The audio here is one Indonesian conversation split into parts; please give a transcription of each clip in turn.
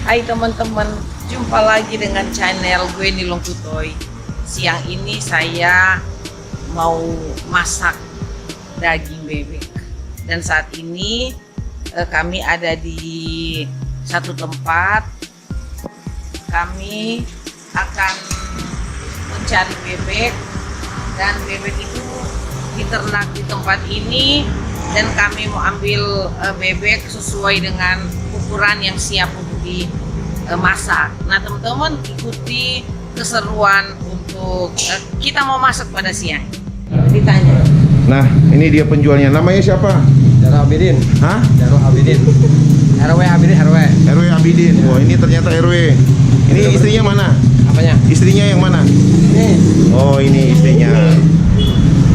Hai teman-teman, jumpa lagi dengan channel gue Nilong Kutoy. Siang ini saya mau masak daging bebek. Dan saat ini kami ada di satu tempat. Kami akan mencari bebek, dan bebek itu diternak di tempat ini, dan kami mau ambil bebek sesuai dengan ukuran yang siap untuk dimasak. Nah teman-teman, ikuti keseruan untuk kita mau masak pada siang. Ditanya. Nah, ini dia penjualnya. Namanya siapa? Darul Abidin. Hah? Darul Abidin. RW Abidin, RW. RW Abidin. Wah, ini ternyata RW. Ini istrinya mana? Apanya? Istrinya yang mana? Ini. Oh, ini istrinya.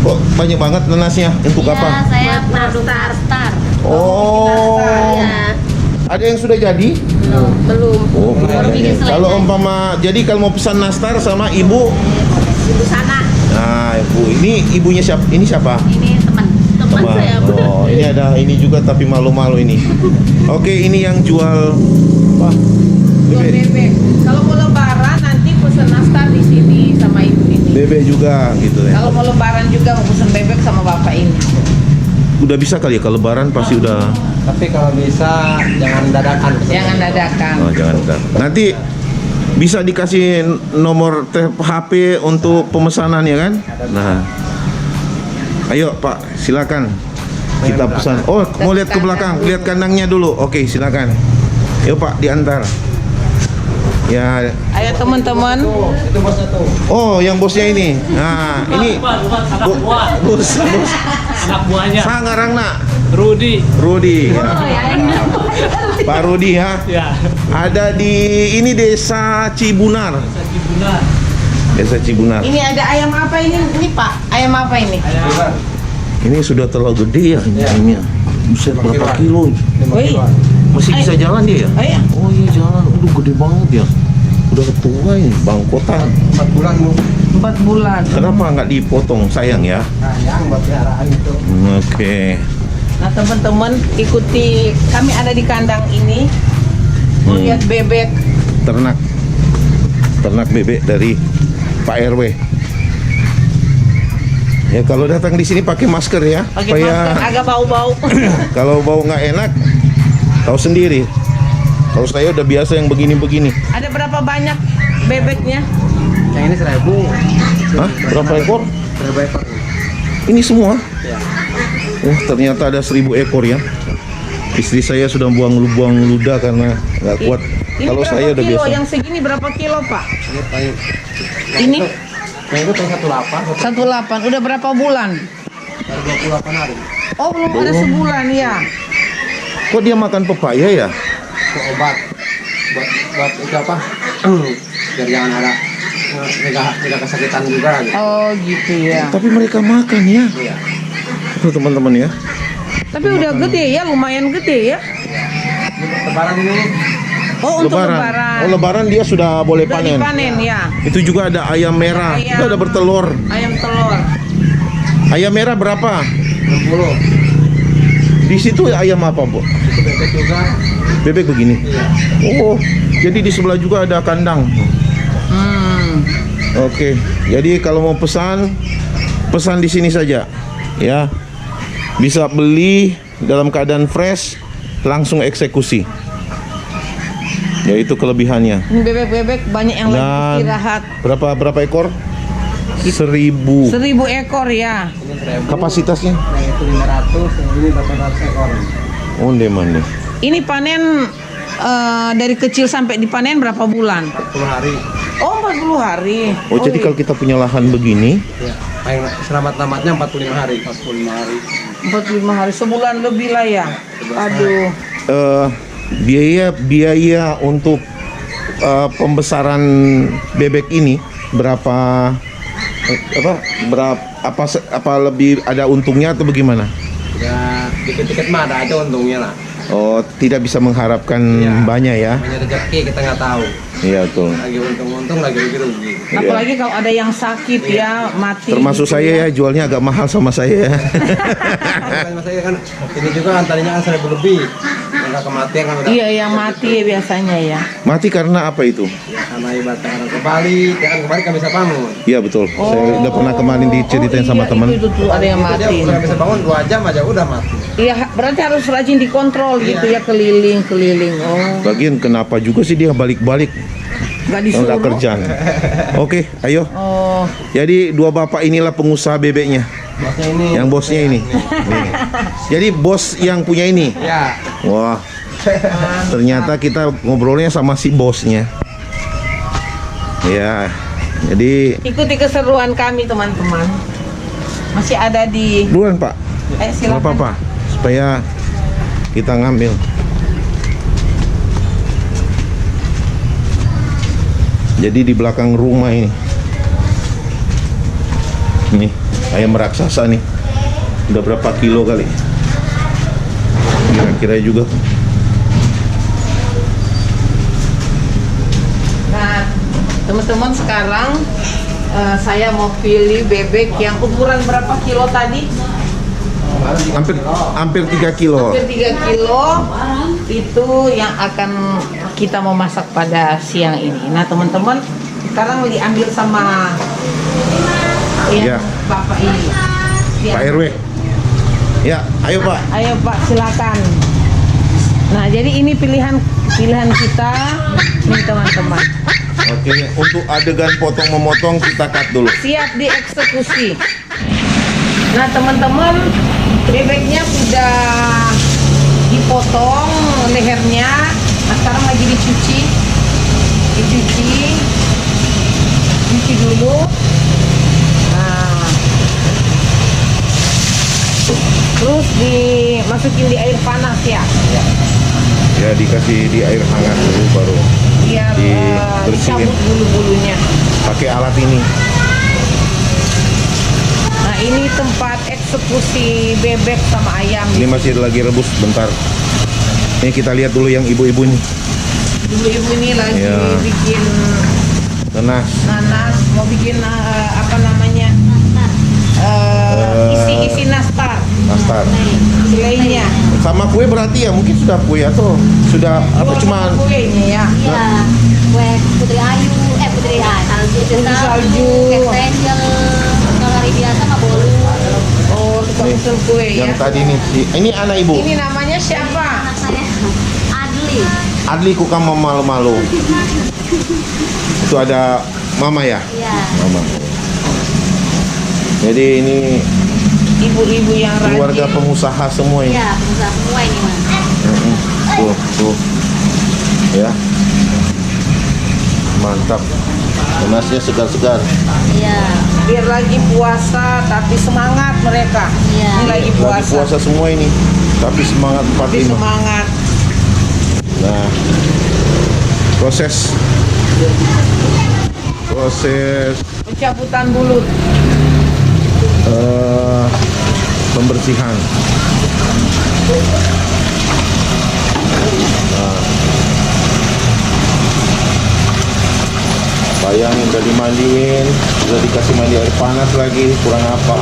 Kok banyak banget nanasnya? Untuk apa? Saya produk nastar. Oh. Ya. Ada yang sudah jadi? Belum. Oh, Baru bikin selesai. kalau umpama jadi kalau mau pesan nastar sama ibu. Ibu sana. Nah, ibu ini ibunya siapa? Ini siapa? Ini teman saya. Oh, ini ada ini juga tapi malu-malu ini. Oke, ini yang jual apa? Jual bebek. Kalau mau lebaran nanti pesen nastar di sini sama ibu ini. Bebek juga gitu ya. Kalau mau lebaran juga mau pesen bebek sama bapak ini. Udah bisa kali ya kalau lebaran pasti udah. Tapi kalau bisa jangan dadakan. Jangan dadakan. Oh, jangan ntar. Nanti bisa dikasih nomor HP untuk pemesanan ya kan? Nah. Ayo Pak, silakan. Kita pesan. Oh, mau lihat ke belakang, lihat kandangnya dulu. Oke, silakan. Yuk Pak, diantar. Ya. Ayo teman-teman. Itu bosnya tuh. Oh, yang bosnya ini. Nah, ini bos. Anak buahnya Sangarangna. Rudi. Rudi. Pak Rudi ya. Ya. Ada di ini Desa Cibunar. Cibunar. Desa Cibunar. Ini ada ayam apa ini? Ini Pak, ayam apa ini? Ini sudah terlalu gede ya ayamnya. Buset, berapa kilo? 5 Woi. kiloan. Masih bisa jalan dia ya? Ayam. Oh iya jalan. Udah gede banget ya. Udah tua ini bangkotan. 4 bulan Bu. 4 bulan. Kenapa nggak dipotong sayang ya? Sayang buat peliharaan itu. Oke. Nah teman-teman, ikuti kami ada di kandang ini. Mau lihat bebek. Ternak bebek dari Pak RW. Ya kalau datang di sini pakai masker ya, Pakai masker, agak bau-bau. kalau bau nggak enak, tahu sendiri. Kalau saya udah biasa yang begini-begini. Ada berapa banyak bebeknya? Yang ini 1000. Hah? Berapa ekor? 1000 ekor. Ini semua? Ya. Oh, ternyata ada 1000 ekor ya. Istri saya sudah buang ludah karena nggak kuat. Ini Kalau berapa saya udah kilo? biasa. Yang segini berapa kilo Pak? Ini paling. Ini Yang itu tahun 18. 18. Udah berapa bulan? Baru 28 hari. Oh belum ada sebulan ya. Kok dia makan pepaya ya? Itu obat. Buat itu apa? Biar jangan ada nggak kesakitan juga gitu. Oh gitu ya. Tapi mereka makan ya. Iya. Tuh teman-teman ya. Tapi udah gede ya, lumayan gede ya. Ini lebaran ini. Oh untuk lebaran. Oh lebaran dia sudah boleh Udah panen. dipanen ya. Itu juga ada ayam merah. Ayam. Itu ada bertelur. Ayam telur. Ayam merah berapa? 60. Di situ ayam apa, Bu? Itu bebek juga. Bebek begini. Iya. Oh, jadi di sebelah juga ada kandang. Oke. Jadi kalau mau pesan di sini saja. Ya. Bisa beli dalam keadaan fresh, langsung eksekusi. Ya itu kelebihannya. Ini bebek-bebek banyak yang lagi Dan istirahat. berapa ekor? 1000. 1000 ekor ya. Ini 1000. Kapasitasnya? Yang itu 500, yang ini 800 ekor. Onde mande. Ini panen dari kecil sampai dipanen berapa bulan? 40 hari. Oh 40 hari. Oh, jadi kalau kita punya lahan begini, Ya. Paling selamat-selamatnya 45 hari. 45 hari. 45 hari, sebulan lebih lah ya. Aduh. biaya untuk pembesaran bebek ini berapa apa lebih ada untungnya atau bagaimana? Ya, dikit-dikit mah ada aja untungnya lah. Oh, tidak bisa mengharapkan Iya. banyak ya. Namanya rezeki kita nggak tahu. Iya tuh. Lagi untung-untung, lagi rugi-rugi. Apalagi kalau ada yang sakit ya, mati. Termasuk gitu saya ya, jualnya agak mahal sama saya ya. Makanya saya kan ini juga kan tadinya kan 1000 lebih. Yang udah kematian kan udah. Iya, yang mati biasanya ya. Mati karena apa itu? Sama ibaratnya orang kebalik, ya kan kebalik kan bisa bangun. Iya betul. Saya udah pernah kemarin diceritain sama iya, teman. Itu tuh ada yang Itu dia mati. udah bisa bangun 2 jam aja udah mati. Iya, berarti harus rajin dikontrol gitu ya, keliling-keliling. Oh, Lagian kenapa juga sih dia balik-balik? nggak Kalau nggak disuruh. kerjaan. Oke, ayo. Oh, Jadi dua bapak inilah pengusaha bebeknya. Bosnya ini. Yang bosnya ini. Nih. Jadi bos yang punya ini. Ya. Wah. Ternyata kita ngobrolnya sama si bosnya. Ya. Jadi ikuti keseruan kami teman-teman. Masih ada di. duluan Pak. Ayo Nggak silakan. apa-apa. Supaya kita ngambil. Jadi di belakang rumah ini. Nih, ayam raksasa nih. Udah berapa kilo kali? Kira-kira juga. Nah, teman-teman sekarang saya mau pilih bebek yang ukuran berapa kilo tadi? Hampir 3 kilo. Hampir 3 kilo itu yang akan kita mau masak pada siang ini. Nah teman-teman sekarang diambil sama yang Ya. bapak ini. Pak RW. Ya, ayo Pak. Ayo Pak silakan. Nah jadi ini pilihan kita nih teman-teman. Oke, untuk adegan potong memotong kita cut dulu. Siap dieksekusi. Nah teman-teman bebeknya sudah dipotong lehernya. Nah sekarang lagi dicuci dulu. Nah terus dimasukin di air panas ya. Ya, dikasih di air hangat dulu baru Biar dibersihin. dicabut bulu-bulunya. Pakai alat ini. Nah ini tempat eksekusi bebek sama ayam. Ini masih lagi rebus bentar. Ini kita lihat dulu yang ibu-ibu ini. Ibu-ibu ini lagi Ya. bikin Nanas. nanas, mau bikin apa namanya? Isi nastar, Nastar. isi lainnya. Sama kue berarti ya, mungkin sudah kue atau sudah apa cuman kuenya ya? Iya. Kue Putri Ayu, Putri Salju, Putri salju. Kestengel, kalau hari biasa mah bolu. Oh, tukang Nih, pesen kue ya. yang tadi nih. Ini anak ibu. Ini namanya siapa? Anak saya Adli. Adli kok kamu malu-malu. Itu ada mama ya? Iya. Mama. Jadi ini Ibu-ibu yang keluarga rajin. pengusaha semua ini. Iya, pengusaha semua ini mas. Tuh. Ya. Mantap. Nanasnya segar-segar. Iya. Biar lagi puasa tapi semangat mereka. Iya. Ini lagi Lagi puasa. puasa semua ini. Tapi semangat Tapi 45. semangat. Nah, proses Pencabutan bulu. pembersihan. Nah, bayangin udah dimandiin, udah dikasih mandi air panas lagi, kurang apa?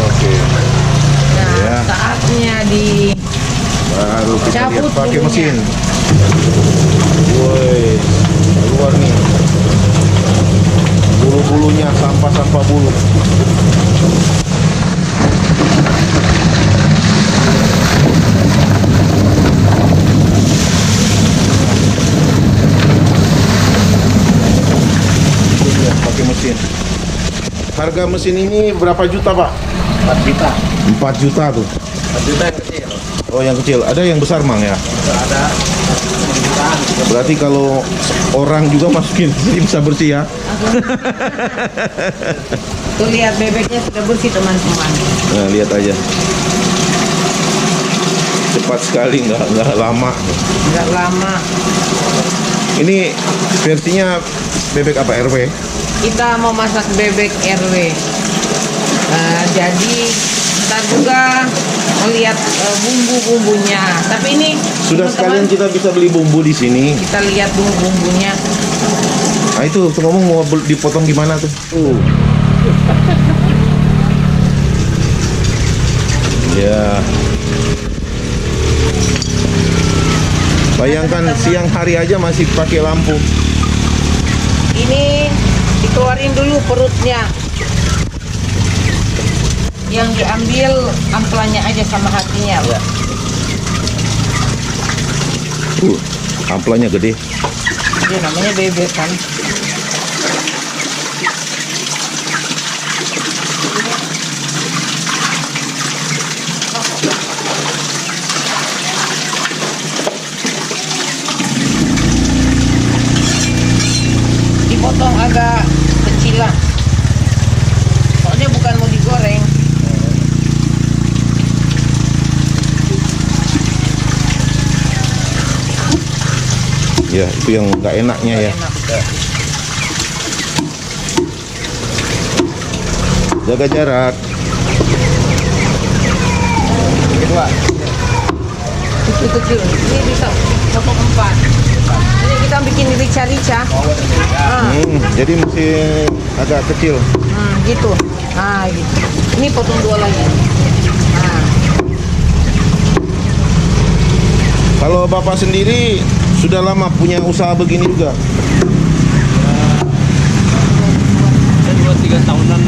Oke, Nah, Ya. saatnya di baru kita lihat Cabut pakai bulunya. mesin. Woi, keluar nih. Bulu-bulunya, sampah-sampah bulu. Lihat, pakai mesin. Harga mesin ini berapa juta, Pak? 4 juta. 4 juta tuh. 4 juta yang kecil. Oh, yang kecil. Ada yang besar, Mang ya? Ada 6 jutaan. Berarti kalau orang juga masukin jadi bisa bersih ya. Tuh lihat bebeknya sudah bersih teman-teman. Nah, lihat aja. Cepat sekali, nggak lama. Nggak lama. Ini versinya bebek apa RW? Kita mau masak bebek RW. Jadi ntar juga melihat bumbu-bumbunya. Tapi ini Sudah sekalian teman-teman, kita bisa beli bumbu di sini. kita lihat bumbu-bumbunya. Nah itu, tuh ngomong mau dipotong gimana tuh? Ya. Bayangkan siang hari aja masih pakai lampu. Ini dikeluarin dulu perutnya. Yang diambil ampelanya aja sama hatinya. Ya. Ampelanya gede. Dia namanya bebek kan. Dipotong agak kecilan. Soalnya bukan mau digoreng. Ya, itu yang nggak enaknya ya. Enak. Jaga jarak. Kedua. Kecil-kecil. Ini bisa potong 4. Ini kita bikin rica-rica. Jadi mesti agak kecil. Gitu. Ah, gitu. Ini potong 2 lagi. Nah, Kalau Bapak sendiri sudah lama punya usaha begini juga? Saya 2-3 tahunan.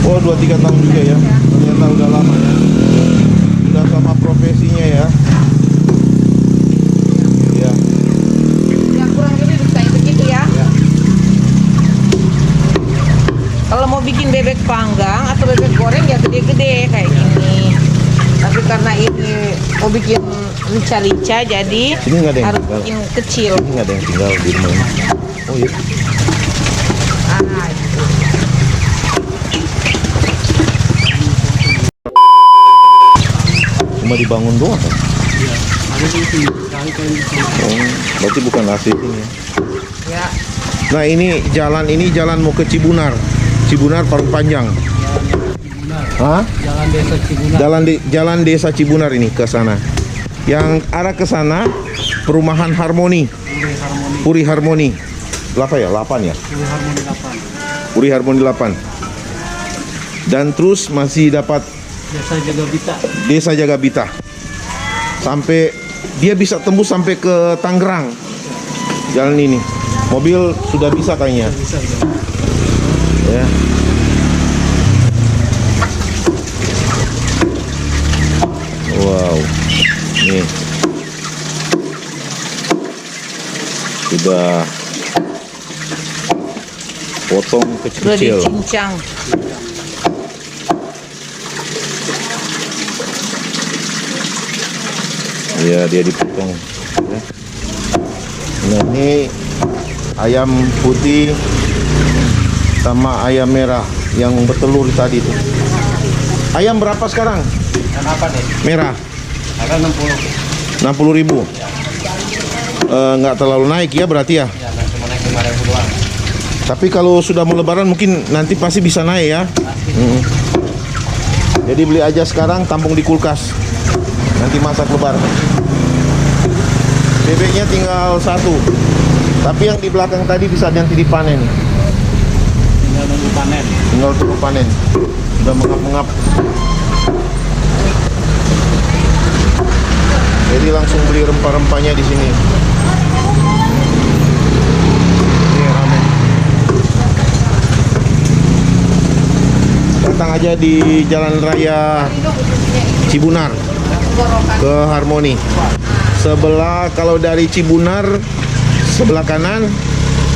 Oh, 2-3 tahun juga ya. Ternyata udah lama ya. Udah sama profesinya ya. Ya. yang kurang lebih bisa begitu ya. Kalau mau bikin bebek panggang atau bebek goreng ya gede-gede kayak gini. Tapi karena ini mau bikin rica-rica jadi Sini nggak ada yang harus tinggal. bikin kecil. Ini nggak ada yang tinggal di rumah ini. Oh iya. Ah, gitu. Cuma dibangun doang kan? Ada di sini. Kali-kali. Oh, berarti bukan asli ini ya. Ya. Nah ini jalan mau ke Cibunar. Cibunar Parung Panjang. Cibunar. Hah? Jalan Desa Cibunar. Jalan Desa Cibunar ini ke sana. Yang arah ke sana perumahan Harmoni. Puri Harmoni. Berapa ya? 8 ya? Puri Harmoni 8. Puri Harmoni 8. Dan terus masih dapat Desa Jagabita. Desa Jagabita. Sampai dia bisa tembus sampai ke Tangerang. Jalan ini. Mobil sudah bisa kayaknya. Bisa ya. Ya. Wow. Nih. Sudah potong Sudah kecil-kecil. dicincang. Ya, dia dipotong. Ya. Nah, ini ayam putih sama ayam merah yang bertelur tadi itu. Ayam berapa sekarang? Dan apa nih? Merah Ada 60. 60.000. Nggak terlalu naik ya berarti ya. Ya, dan cuma naik 5.000 doang. Tapi kalau sudah mau lebaran mungkin nanti pasti bisa naik ya. Jadi beli aja sekarang, tampung di kulkas. Nanti masak lebaran. Bebeknya tinggal 1. Tapi yang di belakang tadi bisa nanti dipanen. Tinggal nunggu panen. Tinggal tunggu panen. Sudah mengap-mengap. Jadi langsung beli rempah-rempahnya di sini. Ini rame. Datang aja di Jalan Raya Cibunar ke Harmoni. Sebelah kalau dari Cibunar sebelah kanan,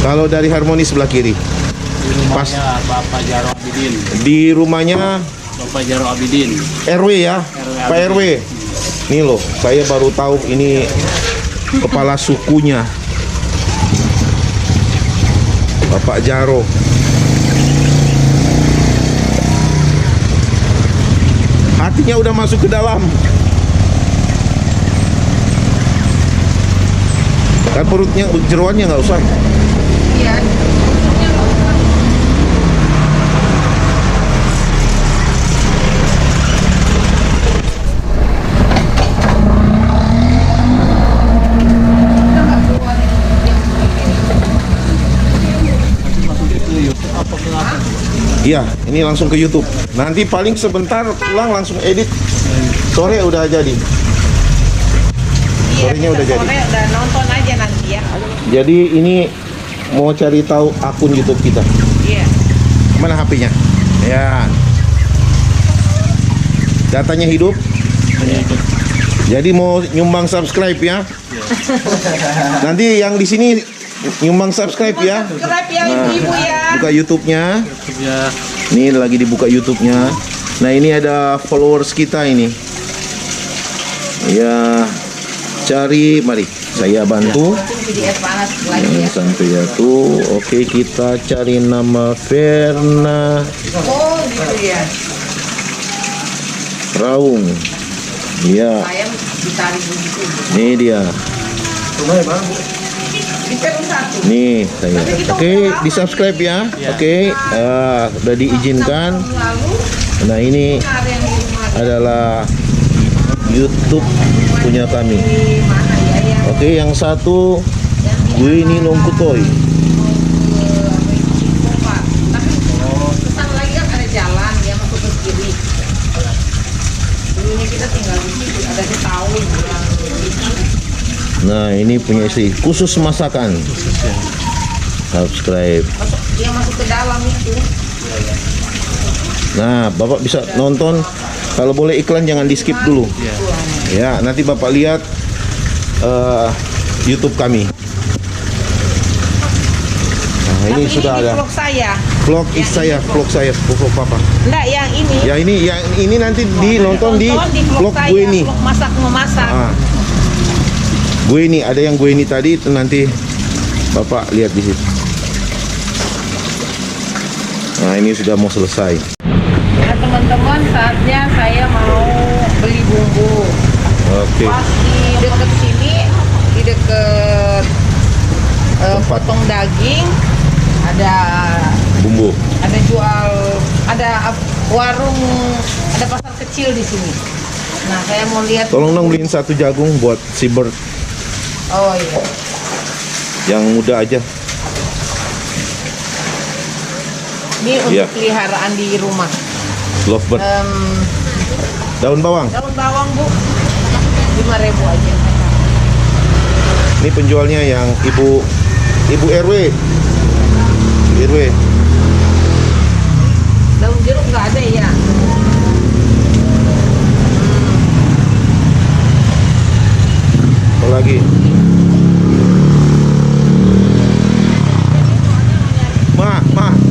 kalau dari Harmoni sebelah kiri. Di rumahnya Bapak Jaro Abidin. Di rumahnya Bapak Jaro Abidin. RW ya, Pak RW. Nih loh, saya baru tahu ini kepala sukunya Bapak Jaro. Hatinya udah masuk ke dalam. Kan perutnya, jeroannya nggak usah. Iya. Masukin ke YouTube apa ke apa? Iya, ini langsung ke YouTube. Nanti paling sebentar pulang langsung edit. Sore udah jadi. Iya, Sorenya bisa udah jadi. sore udah nonton aja nanti ya. Jadi ini mau cari tahu akun YouTube kita. Iya. Mana HP-nya? Ya. Datanya hidup. Jadi mau nyumbang subscribe ya. Nanti yang di sini nyumbang subscribe ya. Subscribe ya ibu-ibu ya. Buka YouTube-nya. Ya, Ini lagi dibuka YouTube-nya. Nah, ini ada followers kita ini. Ya, cari, mari saya bantu. PDF panas lagi ya. Sampai ya tuh. Oke, kita cari nama Verna Oh gitu ya. Raung. Ya, Ayam ditarik begitu. ini dia. Di Peru 1. Nih saya. Oke, di subscribe ya. Oke, udah diizinkan. Lalu Nah, ini ada yang di rumah adalah YouTube punya kami. di mana ya yang Oke, yang satu gue ini Nongkutoy. Pak. Tapi kesana lagi kan ada jalan dia masuk ke kiri. Dulunya kita tinggal di situ ada di tahun yang Nah, ini punya istri khusus masakan. Subscribe. dia masuk ke dalam itu. Nah, Bapak bisa nonton. Kalau boleh iklan jangan di skip dulu. Ya, nanti Bapak lihat YouTube kami. Nah, ini Tapi sudah di ada vlog saya. vlog vlog saya, vlog Papa. Enggak yang ini. Ya, ini nanti nonton di vlog saya, gue nih. vlog masak memasak. Ah. Gue ini ada yang gue ini tadi itu nanti Bapak lihat di situ. Nah, ini sudah mau selesai. Nah teman-teman saatnya saya mau beli bumbu. Oke. Pas di deket sini, di deket potong daging ada Bumbu. jual ada warung ada pasar kecil di sini. Nah saya mau lihat. Tolong dong beliin satu jagung buat si Bird Oh iya. yang muda aja. Ini untuk Iya. peliharaan di rumah. Lovebird. Daun bawang. Daun bawang bu 5.000 aja. Ini penjualnya yang ibu RW. RW. Daun jeruk nggak ada ya? Apa lagi?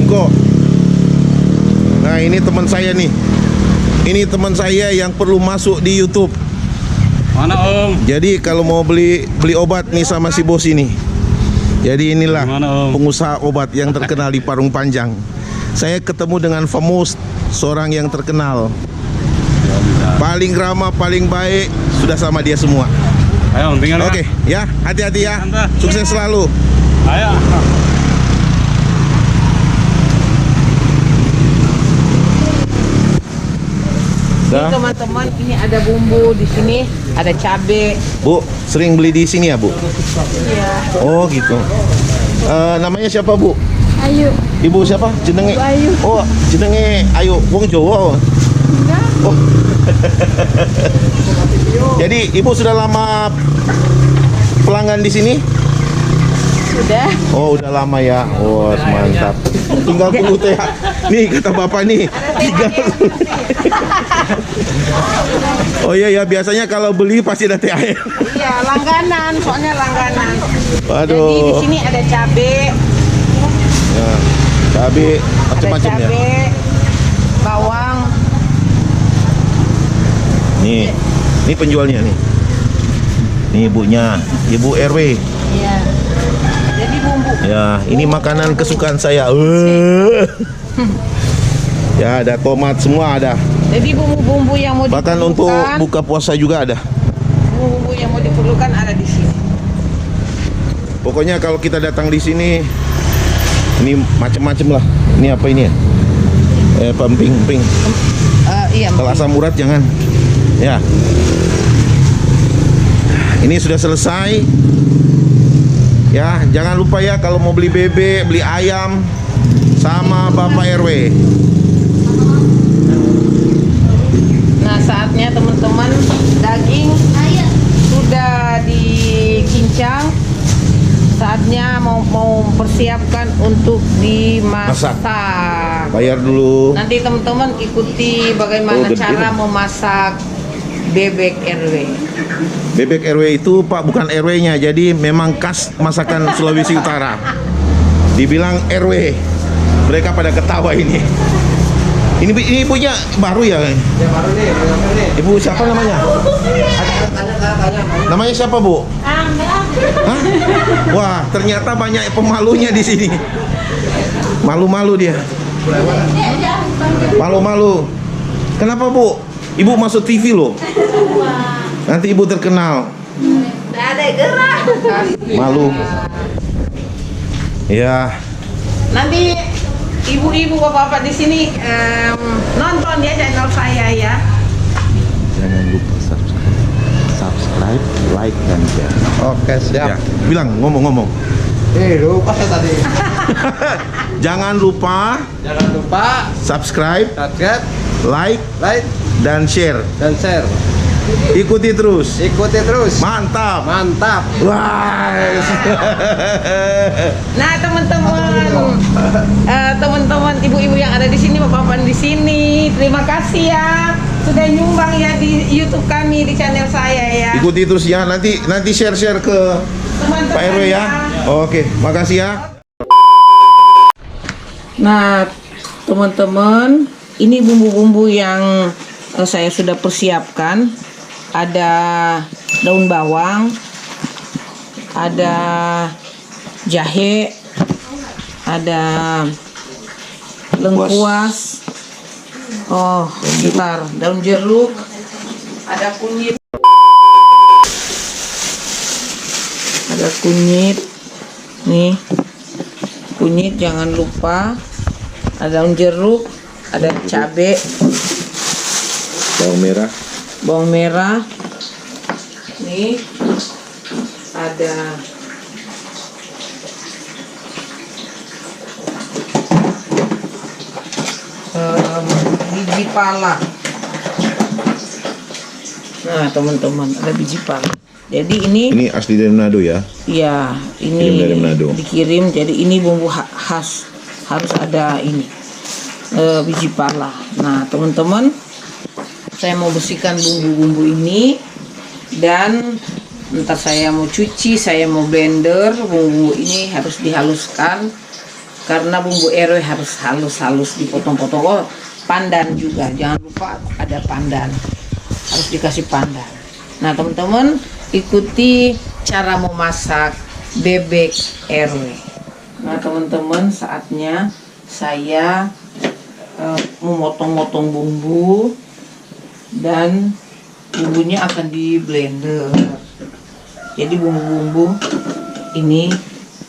Engko. Nah, ini teman saya nih. Ini teman saya yang perlu masuk di YouTube. mana Om? Jadi kalau mau beli obat nih sama si bos ini. Jadi inilah Gimana, Om? pengusaha obat yang terkenal di Parung Panjang. Saya ketemu dengan famous, seorang yang terkenal. Paling ramah, paling baik, sudah sama dia semua. Ayo Om, tinggal Oke, ya, hati-hati ya. Tante. Sukses selalu. Ayo. Ini Dah. teman-teman, ini ada bumbu di sini, ada cabe. Bu, sering beli di sini ya, Bu? Iya. Oh, gitu. Namanya siapa, Bu? Ayu. Ibu siapa? Jenenge? Ibu Ayu. Oh, jenenge Ayu. Wong Jawa. Oh. Jadi ibu sudah lama pelanggan di sini? Sudah. Oh, udah lama ya. Oh, mantap. Tinggal tunggu teh. Nih kata bapak nih. Tinggal. Oh iya ya, biasanya kalau beli pasti ada THR. Iya, langganan, soalnya langganan. Waduh. Jadi di sini ada cabe, Ya, cabai ada macam-macam ya. cabe, bawang. Nih penjualnya nih. Nih ibunya, Ibu RW. Iya. Jadi bumbu. Ya, ini makanan kesukaan saya. Ya, ada tomat semua ada. Jadi bumbu-bumbu yang mau Bahkan untuk diperlukan, buka puasa juga ada. bumbu-bumbu yang mau diperlukan ada di sini. Pokoknya kalau kita datang di sini, ini macam-macam lah. Ini apa ini ya? Pemping. Iya. Kalau asam urat jangan. Ya. Ini sudah selesai. Ya, jangan lupa ya kalau mau beli bebek, beli ayam sama Bapak RW. Nah saat saatnya teman-teman, daging sudah dikincang. Saatnya mau persiapkan untuk dimasak. Bayar dulu. Nanti teman-teman ikuti bagaimana Oh, gede. cara memasak bebek RW. Bebek RW itu Pak bukan RW-nya, jadi memang khas masakan Sulawesi Utara. Dibilang RW, mereka pada ketawa ini. Ini ibunya baru ya? Ya baru nih, baru nih. Ibu siapa namanya? Namanya siapa Bu? Hah? Wah, ternyata banyak pemalunya di sini. Malu-malu dia. Malu-malu. Kenapa Bu? Ibu masuk TV loh. Nanti ibu terkenal. Nggak ada gerak. Malu. Ya. Nanti ibu-ibu bapak-bapak di sini nonton ya channel saya ya. Jangan lupa subscribe, like dan share. Oke, siap. Ya, bilang ngomong-ngomong. Lupa saya tadi. Jangan lupa Jangan lupa subscribe, subscribe, like like, dan share. dan share. Ikuti terus. Ikuti terus. Mantap. Mantap. Wah. Nah teman-teman, ibu-ibu yang ada di sini, bapak-bapak di sini, terima kasih ya sudah nyumbang ya di YouTube kami, di channel saya ya. Ikuti terus ya. Nanti share-share ke Teman-teman Pak RW ya. Oke, makasih ya. Nah, teman-teman, ini bumbu-bumbu yang saya sudah persiapkan. Ada daun bawang, ada jahe, ada lengkuas. Oh, bentar, daun jeruk, ada kunyit. Ada kunyit. Nih. Kunyit jangan lupa. Ada daun jeruk, ada cabai, Bawang merah. bawang merah. Nih. Ada biji pala. Nah, teman-teman, ada biji pala. Jadi Ini asli dari Manado ya. ya, Kirim ini dari Manado. dikirim. Jadi ini bumbu khas, harus ada ini biji pala. Nah, teman-teman, saya mau bersihkan bumbu-bumbu ini dan ntar saya mau cuci, saya mau blender. Bumbu ini harus dihaluskan karena bumbu RW harus halus-halus, dipotong-potong. Oh, pandan juga, jangan lupa ada pandan, harus dikasih pandan. Nah, teman-teman, ikuti cara memasak bebek RW. Nah, teman-teman, saatnya saya memotong-motong bumbu dan bumbunya akan di blender. Jadi bumbu-bumbu ini,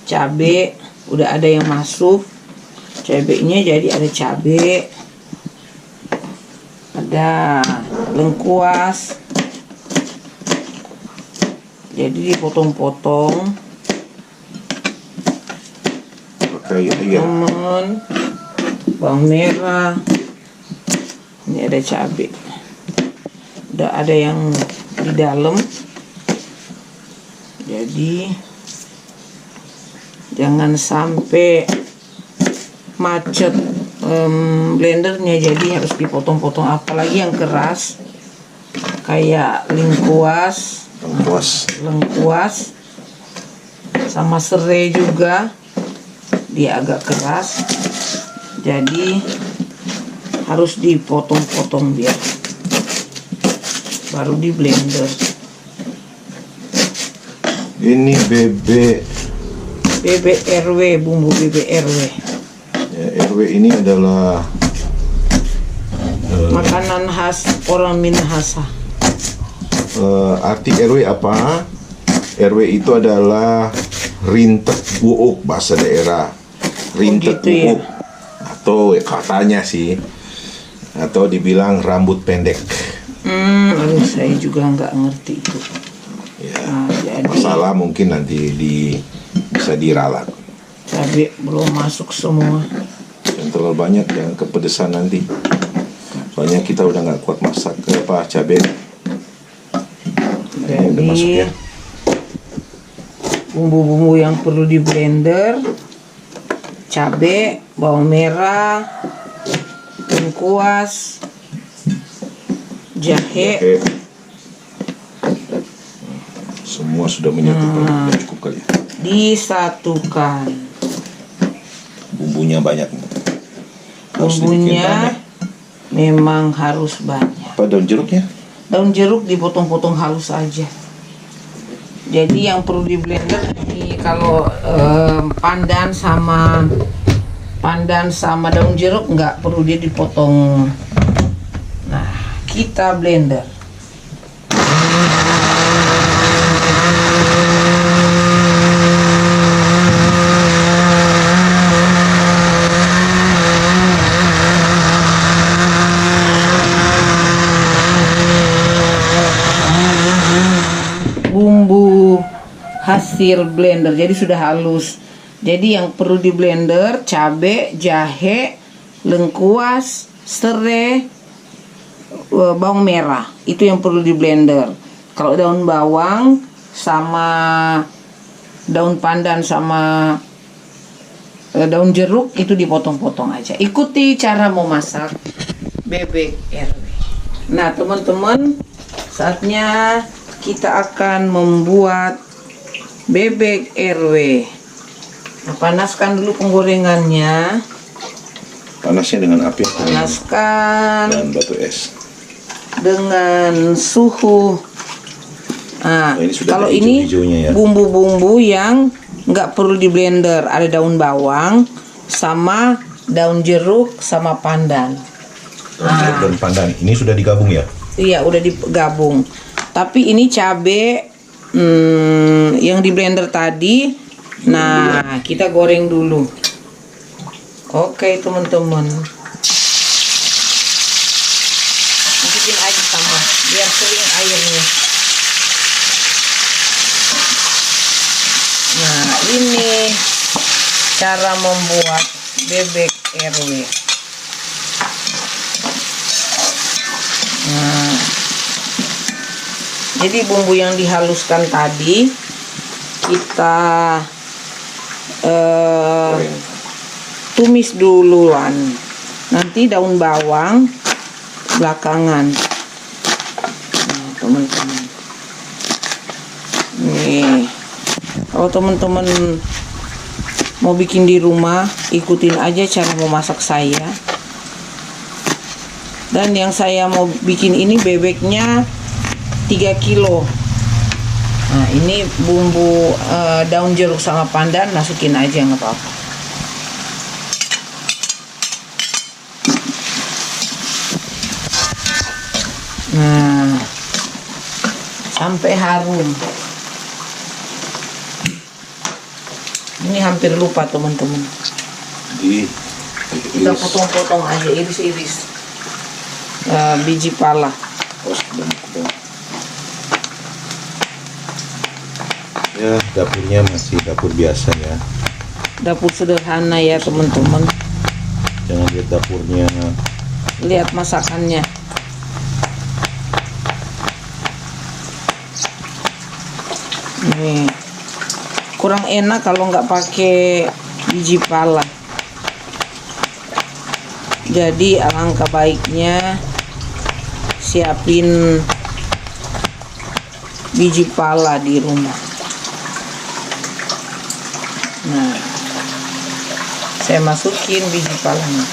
cabai udah ada yang masuk, cabainya jadi ada cabai, ada lengkuas, jadi dipotong-potong. Pakai iya. Teman, bawang merah, ini ada cabai, udah ada yang di dalam. Jadi jangan sampai macet blendernya, jadi harus dipotong-potong, apalagi yang keras kayak lengkuas sama serai juga, dia agak keras, jadi harus dipotong-potong biar baru di blender. Ini bebek RW, bumbu bebek RW. ya, RW ini adalah Makanan khas orang Minahasa. arti RW apa? RW itu adalah rintek buuk bahasa daerah. Rintek gitu ya? buuk atau katanya sih, atau dibilang rambut pendek. Aduh, saya juga nggak ngerti itu. Ya, Nah, jadi masalah mungkin nanti bisa diralat. cabai belum masuk semua. Yang terlalu banyak, jangan kepedesan nanti. Soalnya kita udah nggak kuat masak cabai. Ini udah masuk ya. Bumbu-bumbu yang perlu di blender: cabai, bawang merah, lengkuas, jahe. Semua sudah menyatu. Udah cukup kali ya. Disatukan. Bumbunya banyak. Harus dibikin banyak. Bumbunya memang harus banyak. Apa daun jeruknya? Daun jeruk dipotong-potong halus aja. Jadi yang perlu di blender ini kalau pandan sama daun jeruk nggak perlu dia dipotong. Nah, kita blender. Bumbu hasil blender jadi sudah halus. Jadi yang perlu di blender: cabai, jahe, lengkuas, serai, bawang merah. Itu yang perlu di blender. Kalau daun bawang sama daun pandan sama daun jeruk itu dipotong-potong aja. Ikuti cara memasak bebek RW. Nah, teman-teman, saatnya kita akan membuat bebek RW. Nah, panaskan dulu penggorengannya. Panasnya dengan api Panaskan dan batu es. dengan suhu. Nah, ini sudah kalau ada ini hijau-hijaunya ya. bumbu-bumbu yang nggak perlu di blender, ada daun bawang sama daun jeruk sama pandan. Dan pandan ini sudah digabung ya? Iya, udah digabung. Tapi ini cabe yang di blender tadi. Nah, kita goreng dulu. Oke, teman-teman. Masukin aja tambah biar kering airnya. Nah, ini cara membuat bebek RW. Nah, jadi bumbu yang dihaluskan tadi kita tumis duluan. Nanti daun bawang belakangan. Nah, teman-teman. Nih, kalau teman-teman mau bikin di rumah, ikutin aja cara memasak saya. Dan yang saya mau bikin ini bebeknya 3 kilo. Nah, ini bumbu daun jeruk sama pandan, masukin aja nggak apa-apa. Nah, sampai harum. Ini hampir lupa, teman-teman. Kita potong-potong aja, iris-iris biji pala. Ya, dapurnya masih dapur biasa ya. Dapur sederhana ya, teman-teman. Jangan lihat dapurnya. Lihat masakannya. Nih, kurang enak kalau nggak pakai biji pala. Jadi alangkah baiknya siapin biji pala di rumah. Nah, saya masukin biji palanya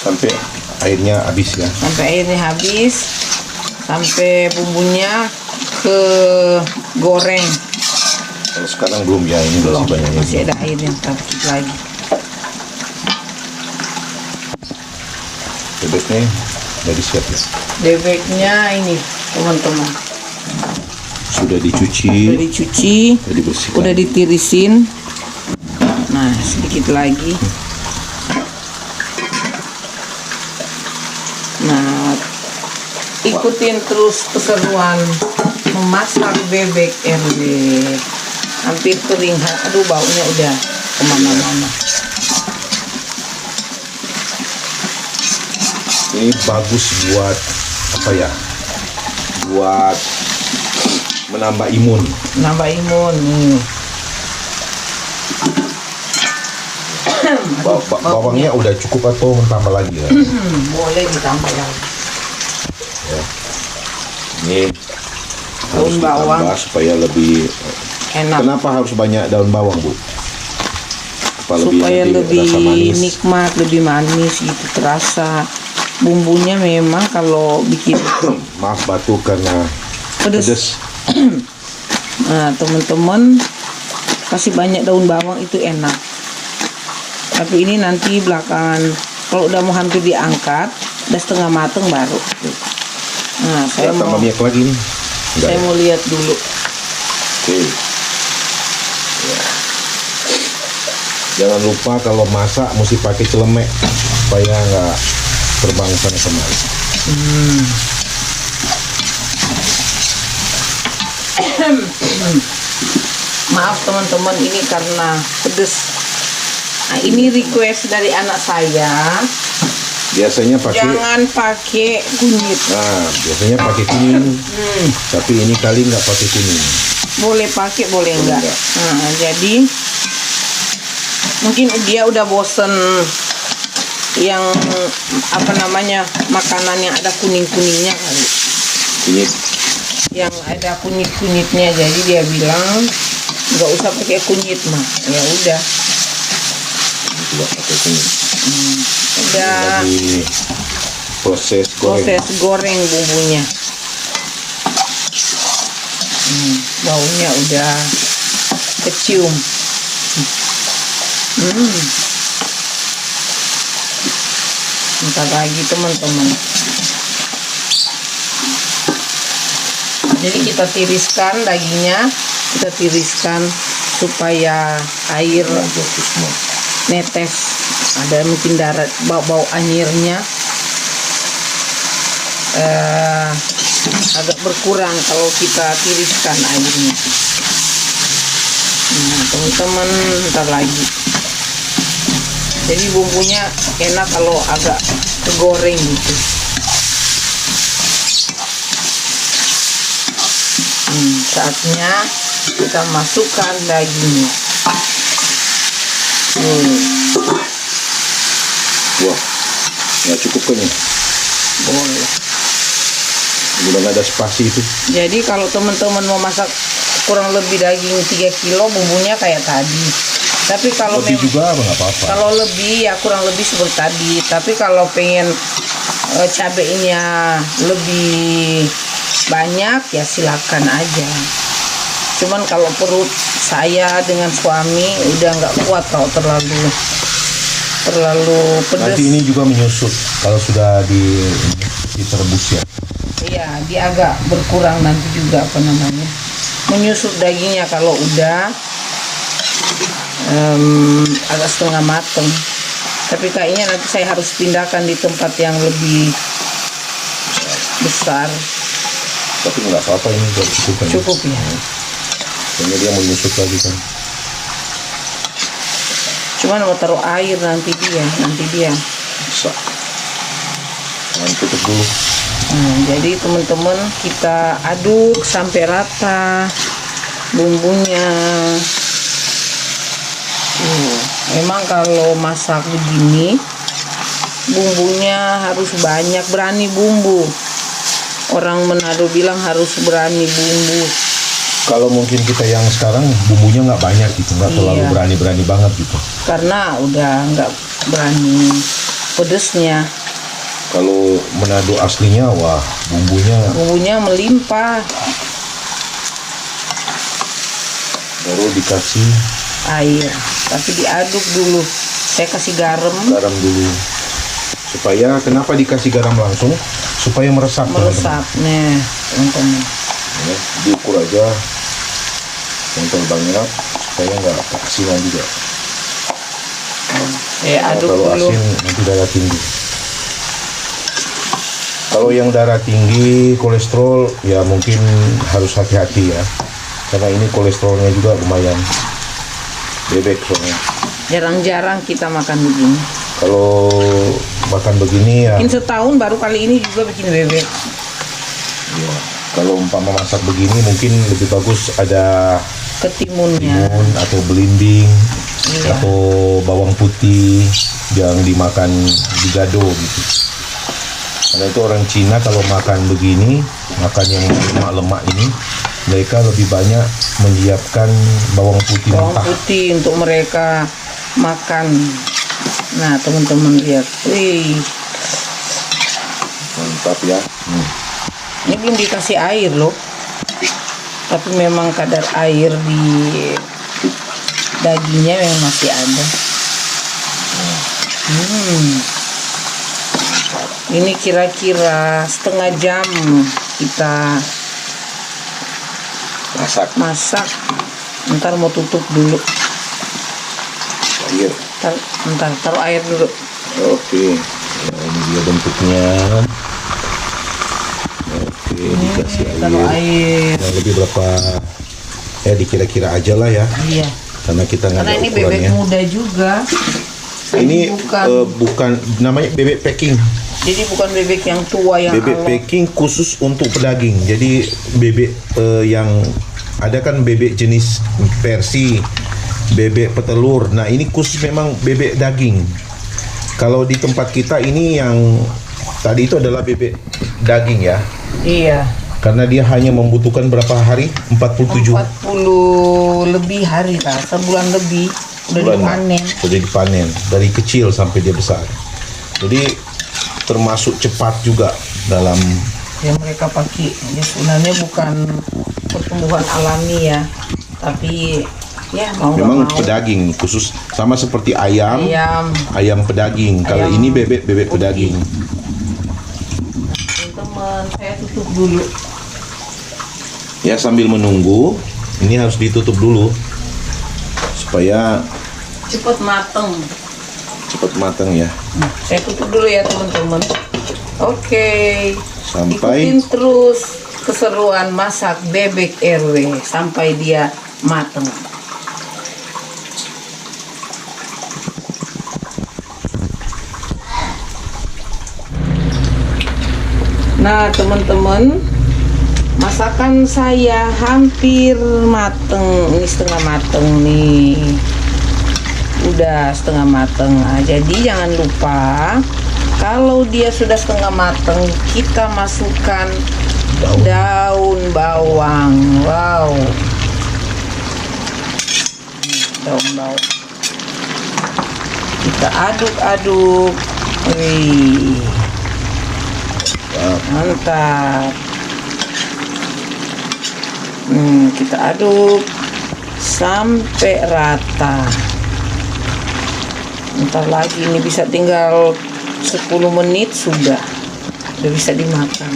Sampai airnya habis ya. sampai airnya habis, sampai bumbunya ke goreng. Kalau sekarang belum ya, ini masih banyak. Masih ada airnya, sedikit lagi. Bebeknya dari siap ya. Bebeknya ini, teman-teman, Sudah dicuci, udah dicuci, sudah dibersihkan. udah ditirisin. Nah, sedikit lagi. Nah, ikutin terus keseruan memasak bebek RW. Hampir kering, aduh baunya udah kemana-mana. Ini bagus buat apa ya? Buat menambah imun. Nambah imun nih. Bawangnya udah cukup atau mau tambah lagi ya? Boleh ditambah lagi. Ini harus Daun bawang. ditambah supaya lebih Enak. Kenapa harus banyak daun bawang, Bu? Supaya nanti lebih rasa manis. nikmat, lebih manis gitu terasa. Bumbunya memang kalau bikin Maaf batuk karena pedes. pedes. Nah, teman-teman kasih banyak daun bawang itu enak. Tapi ini nanti belakangan kalau udah mau hampir diangkat, udah setengah mateng baru. Nah, saya Tambah mau minyak lagi nih. Enggak saya ya? mau lihat dulu. Oke. Ya. Jangan lupa kalau masak mesti pakai celemek supaya nggak terbang sana kemari. Maaf teman-teman, ini karena pedes. Nah, ini request dari anak saya. Biasanya pakai Jangan pakai kunyit. Nah, biasanya pakai kuning. Tapi ini kali nggak pakai kuning. Boleh pakai, boleh enggak. enggak. Nah, jadi mungkin dia udah bosen yang apa namanya makanan yang ada kuning-kuningnya kali. Kunyit. Yang ada kunyit-kunyitnya, jadi dia bilang nggak usah pakai kunyit mah. Ya udah. Coba pakai kunyit. Udah Lagi proses goreng. proses goreng bumbunya. Baunya udah kecium. Bentar lagi teman-teman. Jadi kita tiriskan dagingnya, kita tiriskan supaya air netes. Ada mungkin darat bau anyirnya agak berkurang kalau kita tiriskan airnya. Nah, teman-teman, ntar lagi. Jadi bumbunya enak kalau agak kegoreng gitu. Saatnya kita masukkan dagingnya. Wah, nggak cukup kan ya? Boleh. Udah nggak ada spasi itu. Jadi kalau teman-teman mau masak kurang lebih daging 3 kilo, bumbunya kayak tadi. Tapi kalau Lebih juga nggak apa-apa. kalau lebih ya kurang lebih seperti tadi. Tapi kalau pengen cabenya lebih banyak ya silakan aja. Cuman kalau perut saya dengan suami udah nggak kuat kalau terlalu pedas. Nanti ini juga menyusut kalau sudah diterebus ya. Iya, dia agak berkurang nanti juga apa namanya, menyusut dagingnya kalau udah agak setengah mateng. Tapi kayaknya nanti saya harus pindahkan di tempat yang lebih besar. Tapi nggak apa-apa ini udah cukup kan. Cukup ya. Kayaknya dia menyusut lagi kan. Cuman mau taruh air nanti dia. Bisa. Jangan tutup dulu. Jadi teman-teman kita aduk sampai rata bumbunya. Memang kalau masak begini bumbunya harus banyak, berani bumbu. Orang Manado bilang harus berani bumbu. Kalau mungkin kita yang sekarang bumbunya nggak banyak gitu, nggak terlalu Iya. berani-berani banget gitu. Karena udah nggak berani pedesnya. Kalau Manado aslinya, wah Bumbunya melimpah. baru dikasih Air, tapi diaduk dulu. Saya kasih garam dulu. Supaya kenapa dikasih garam langsung? Supaya meresap. meresap. Nah, teman-teman. Ya, diukur aja yang terlalu banyak supaya nggak keasinan juga. Saya aduk Kalau dulu. asin nanti darah tinggi. Kalau yang darah tinggi kolesterol ya mungkin harus hati-hati ya, karena ini kolesterolnya juga lumayan. Bebek soalnya. Jarang-jarang kita makan begini. Kalau makan begini ya, Mungkin setahun baru kali ini juga bikin bebek. ya, kalau umpama masak begini mungkin lebih bagus ada Ketimunnya. timun atau belimbing Iya. atau bawang putih yang dimakan digado gitu. Karena itu orang Cina kalau makan begini, makan yang lemak-lemak ini, mereka lebih banyak menyiapkan bawang putih Bawang mentah. putih untuk mereka makan. Nah, teman-teman lihat. Wih, Mantap ya. ini belum dikasih air loh. Tapi memang kadar air di dagingnya memang masih ada. Ini kira-kira setengah jam kita masak. Ntar mau tutup dulu. Air. Ntar taruh air dulu. Oke. Ya, ini dia bentuknya. Oke, dikasih Taruh air. air. Kurang lebih berapa? Ya dikira-kira aja lah ya. Iya. Karena kita nggak Karena ada ini bebek ukurannya. muda juga. Ini bukan. bukan namanya bebek packing. Jadi bukan bebek yang tua yang Bebek alot. packing khusus untuk pedaging. Jadi bebek yang ada kan bebek jenis versi bebek petelur. Nah, ini khusus memang bebek daging. Kalau di tempat kita ini yang tadi itu adalah bebek daging ya. Iya. Karena dia hanya membutuhkan berapa hari? 47 40 lebih hari lah, sebulan lebih udah bulan. dipanen. Sudah dipanen dari kecil sampai dia besar. Jadi termasuk cepat juga dalam Yang mereka pakai. Ya, sebenarnya bukan pertumbuhan alami ya, tapi ya mau nggak memang mau. pedaging khusus sama seperti ayam Ayam. pedaging. Kalau Ayam ini bebek putih. pedaging. Teman-teman, saya tutup dulu. Ya, sambil menunggu ini harus ditutup dulu supaya Cepat mateng. cepat matang ya. Nah, saya tutup dulu ya teman-teman. Oke. Sampai Ikutin terus keseruan masak bebek RW sampai dia mateng. Nah, teman-teman, masakan saya hampir mateng. Ini setengah mateng nih. Udah setengah mateng. Nah, jadi jangan lupa kalau dia sudah setengah mateng, kita masukkan daun bawang. Wow. Daun bawang. Kita aduk-aduk. Wih. Mantap. Kita aduk sampai rata. Ntar lagi ini bisa tinggal 10 menit sudah bisa dimakan.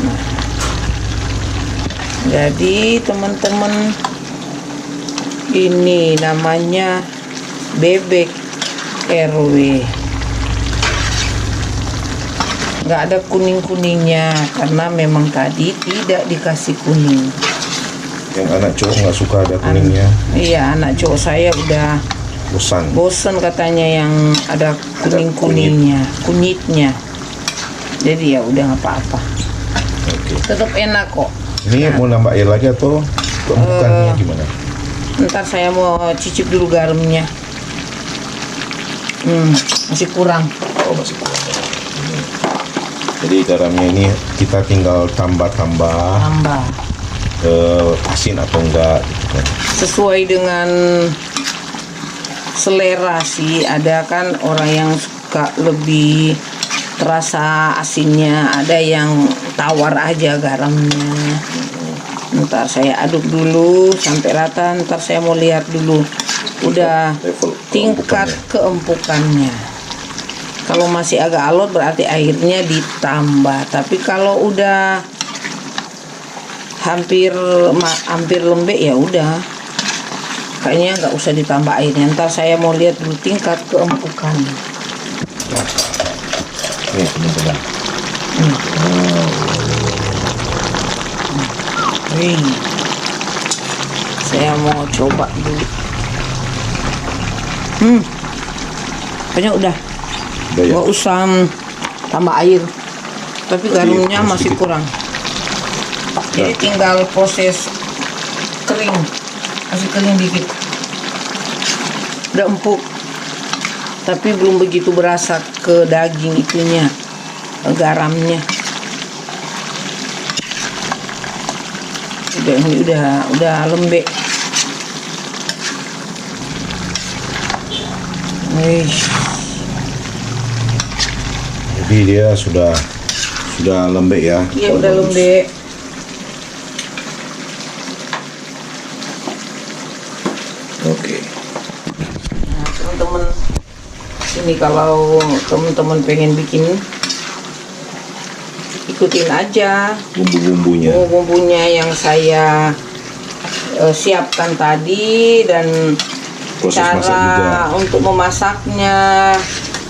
Nah, jadi teman-teman, ini namanya bebek RW. Nggak ada kuning-kuningnya karena memang tadi tidak dikasih kuning. yang anak cowok nggak suka ada kuningnya, Iya, anak cowok saya udah bosan. bosen katanya yang ada kuning-kuningnya, kunyitnya. Jadi ya udah nggak apa-apa. Oke. Tetap enak kok. Ini mau nambah air lagi atau bukannya gimana? Ntar saya mau cicip dulu garamnya. Masih kurang. Oh, masih kurang. Jadi garamnya ini kita tinggal tambah-tambah Tambah asin atau enggak gitu kan. sesuai dengan selera sih. Ada kan orang yang suka lebih terasa asinnya, ada yang tawar aja garamnya. Ntar saya aduk dulu sampai rata. Ntar saya mau lihat dulu udah Level tingkat keempukannya. Kalau masih agak alot berarti airnya ditambah. Tapi kalau udah hampir lembek ya udah, kayaknya nggak usah ditambah airnya. Ntar saya mau lihat dulu tingkat keempukannya. Nih, teman-teman. Wih, saya mau coba dulu. Kayaknya udah. Udah ya. Nggak usah tambah air. Tapi garamnya masih sedikit. kurang. Jadi tinggal proses kering. Masih kering dikit. Udah empuk. Tapi belum begitu berasa ke daging itunya, garamnya. Udah lembek. Jadi dia sudah lembek ya. Iya udah lembek. Oke. Nah, teman-teman, ini kalau teman-teman pengen bikin, ikutin aja Bumbu-bumbunya. bumbu-bumbunya yang saya siapkan tadi, dan Proses masak juga. cara untuk memasaknya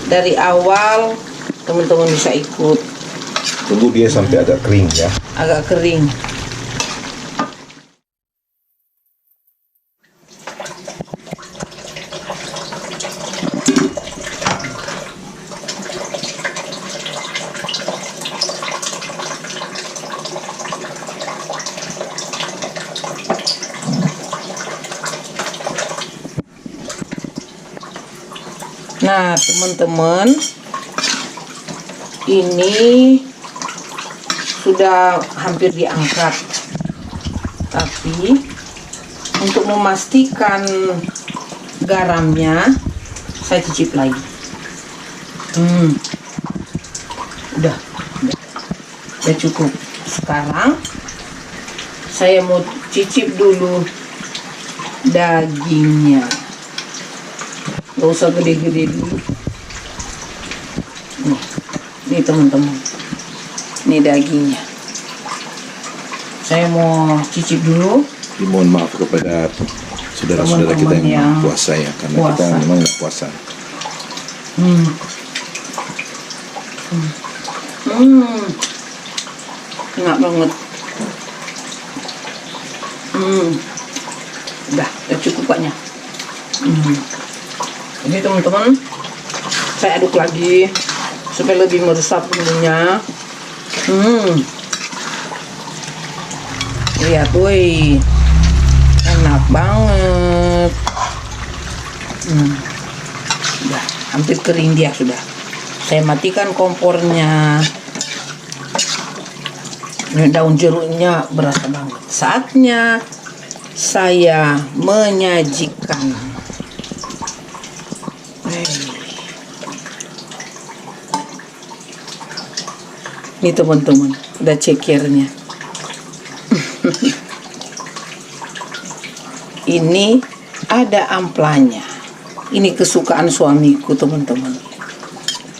dari awal teman-teman bisa ikut. Tunggu dia sampai agak kering ya. Agak kering. Nah, teman-teman, ini sudah hampir diangkat. Tapi untuk memastikan garamnya, saya cicip lagi. Udah cukup. Sekarang saya mau cicip dulu dagingnya. Gak usah gede-gede dulu. Nih teman-teman, ini dagingnya. Saya mau cicip dulu. Mohon maaf kepada saudara-saudara kita Teman-teman yang yang puasa ya, karena kita puasa. memang nggak puasa. Enak banget. Udah cukup banyak. Jadi teman-teman, saya aduk lagi supaya lebih meresap bumbunya. Lihat, woi, enak banget. Udah hampir kering dia sudah. Saya matikan kompornya. Ini daun jeruknya berasa banget. Saatnya saya menyajikan. Ini teman-teman, udah cekernya. Ini ada amplanya. Ini kesukaan suamiku, teman-teman.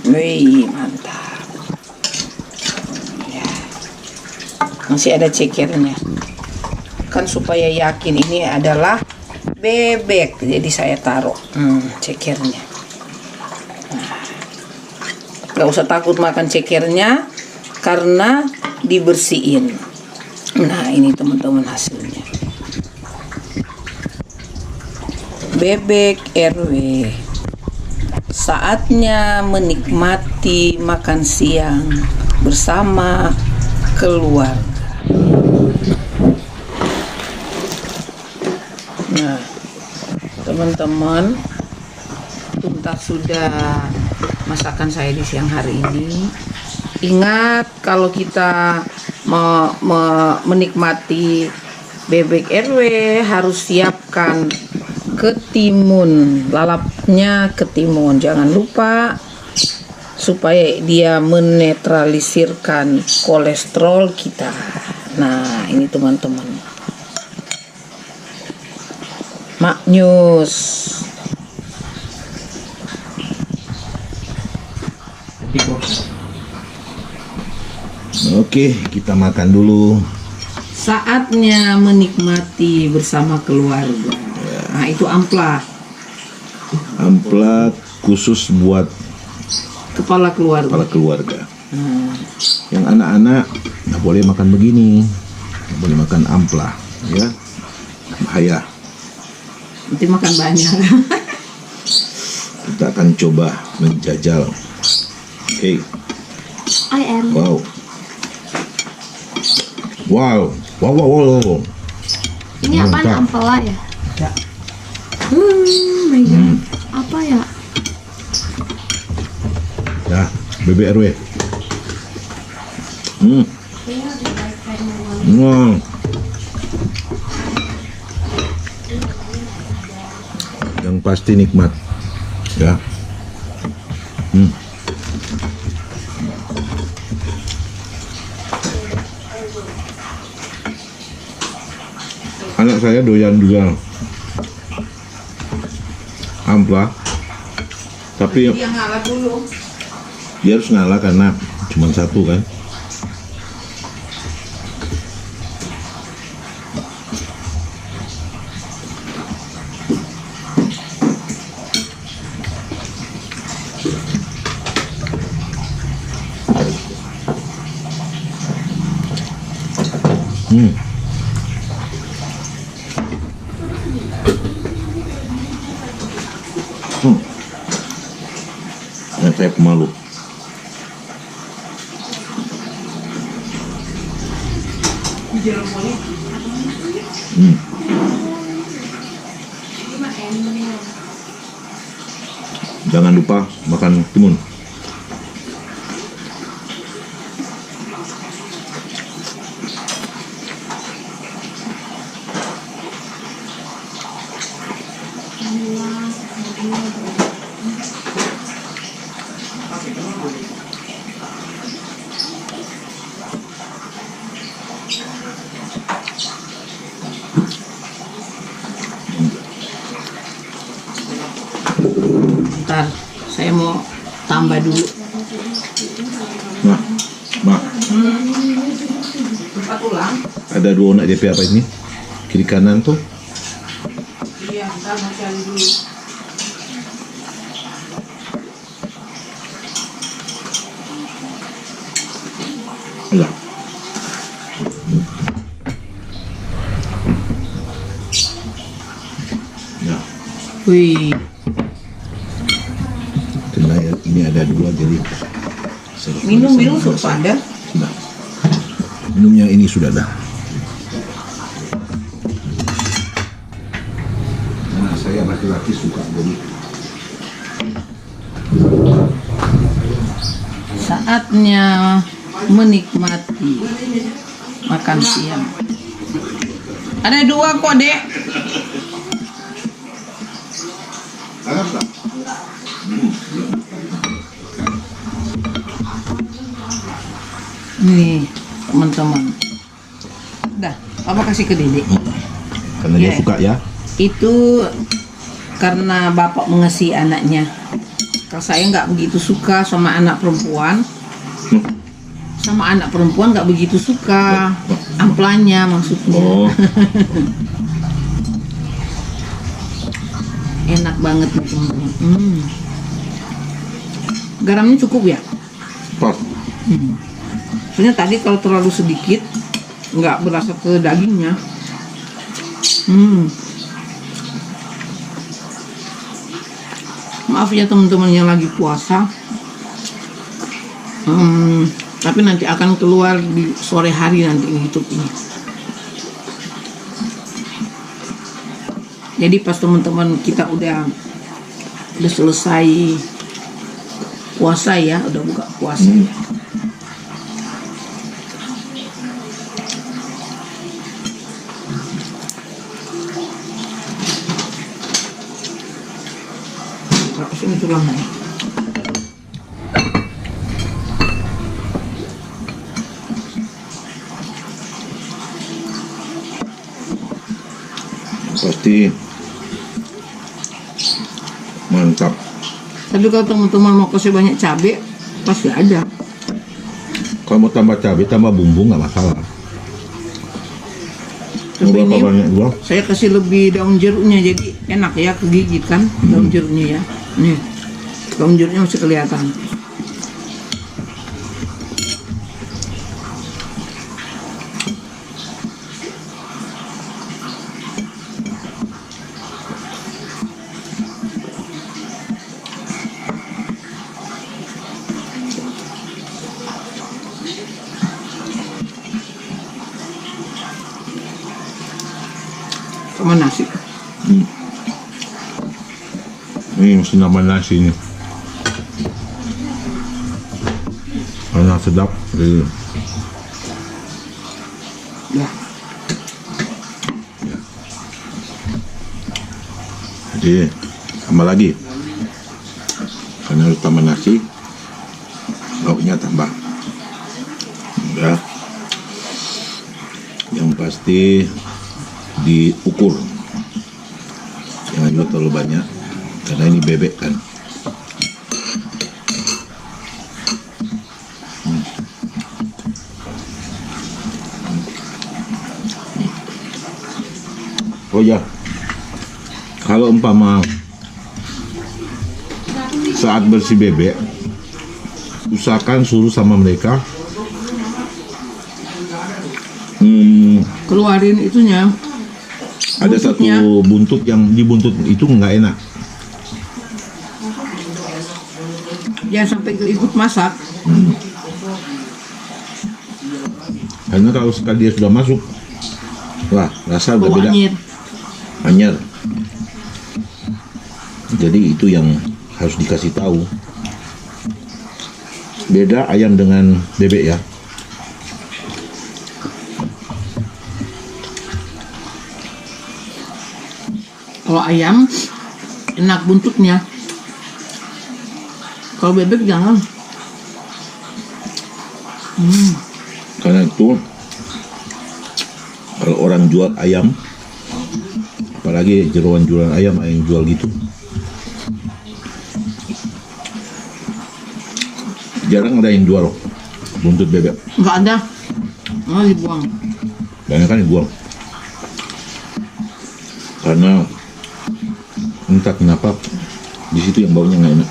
Wih, mantap. Ya. Masih ada cekernya. Kan supaya yakin ini adalah bebek, jadi saya taruh cekernya. Gak usah takut makan cekernya karena dibersihin. Nah, ini teman-teman hasilnya. Bebek RW. Saatnya menikmati makan siang bersama keluarga. Nah, teman-teman, tuntas sudah masakan saya di siang hari ini. Ingat, kalau kita menikmati bebek RW harus siapkan ketimun, lalapnya ketimun. Jangan lupa supaya dia menetralisirkan kolesterol kita. Nah, ini teman-teman. Maknyus. Oke, kita makan dulu. Saatnya menikmati bersama keluarga. Nah, itu ampla. Ampla khusus buat Kepala keluarga. Yang anak-anak nggak boleh makan begini, nggak boleh makan ampla, ya, bahaya. Nanti makan banyak. Kita akan coba menjajal. Oke. I am. Wow. Wow. Wow, wow, wow. Ini apaan? Mantap. Ampela ya? Ya. My God. Apa ya? Ya, bebek RW. Wow. Yang pasti nikmat. Ya. Anak saya doyan juga ampla, tapi Dia ngalah dulu. dia harus ngalah karena cuma satu kan. Yang saya pemalu. Jangan lupa makan timun. Ntar saya mau tambah dulu. Nah, Tempat ulang. ada 2 anak DP apa ini? Kiri kanan tuh. Iya, ntar mau cari dulu. Ya. Ya. Wih, Karena ini ada 2 jadi minum sup ada. sudah. Minum yang ini sudah dah. Karena saya laki-laki suka jadi. Saatnya menikmati makan siang. Ada 2 kok, Dek. Anggap tak? Nih, teman-teman. Dah, Papa kasih ke Dedek. Karena dia Iya. suka ya. Itu karena bapak mengasihi anaknya. Kalau saya nggak begitu suka sama anak perempuan. Sama anak perempuan nggak begitu suka. Amplanya maksudnya. Oh. Enak banget nih teman-teman. Garamnya cukup ya? Pas. Soalnya tadi kalau terlalu sedikit nggak berasa ke dagingnya. Maaf ya teman-teman yang lagi puasa. Tapi nanti akan keluar di sore hari nanti YouTube ini. Jadi pas teman-teman kita udah selesai puasa ya, udah buka puasa ya. Ini tulangnya. Pasti mantap. Tapi kalau teman-teman mau kasih banyak cabai, pasti ada. Kalau mau tambah cabai, tambah bumbu nggak masalah. Mau Tapi berapa ini banyak gua? saya kasih lebih daun jeruknya, jadi enak ya kegigit kan daun jeruknya ya. Nih, daun jeruknya masih kelihatan. sama nasi. Ini mesti nama nasi ini. Karena sedap. Jadi, Ya. jadi tambah lagi. Karena harus tambah nasi, lauknya tambah. Ya. Yang pasti diukur. Jangan juga terlalu banyak. Karena ini bebek kan. Oh ya, kalau umpama saat bersih bebek, usahakan suruh sama mereka Keluarin itunya. ada Buntutnya. satu buntut yang di buntut itu nggak enak. Jangan sampai ikut masak. Karena kalau sekali dia sudah masuk, wah rasa udah Bau beda. anyir. Anyar. Jadi itu yang harus dikasih tahu. Beda ayam dengan bebek ya. Kalau ayam enak buntutnya. Kalau bebek jangan. Karena itu kalau orang jual ayam, apalagi jeroan-jeroan ayam yang jual gitu, jarang ada yang jual buntut bebek. Nggak ada. Malah dibuang. Banyak kan dibuang. Karena entah kenapa di situ yang baunya nggak enak.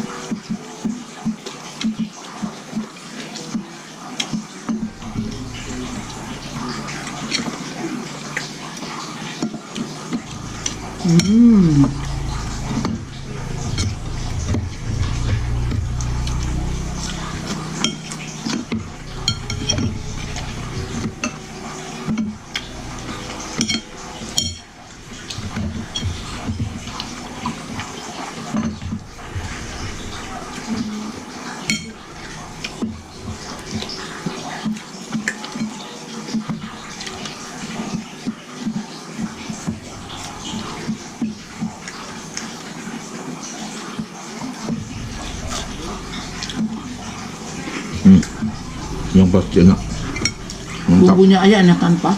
Yang pasti enak. Mantap. Bumbunya aja enak tanpa.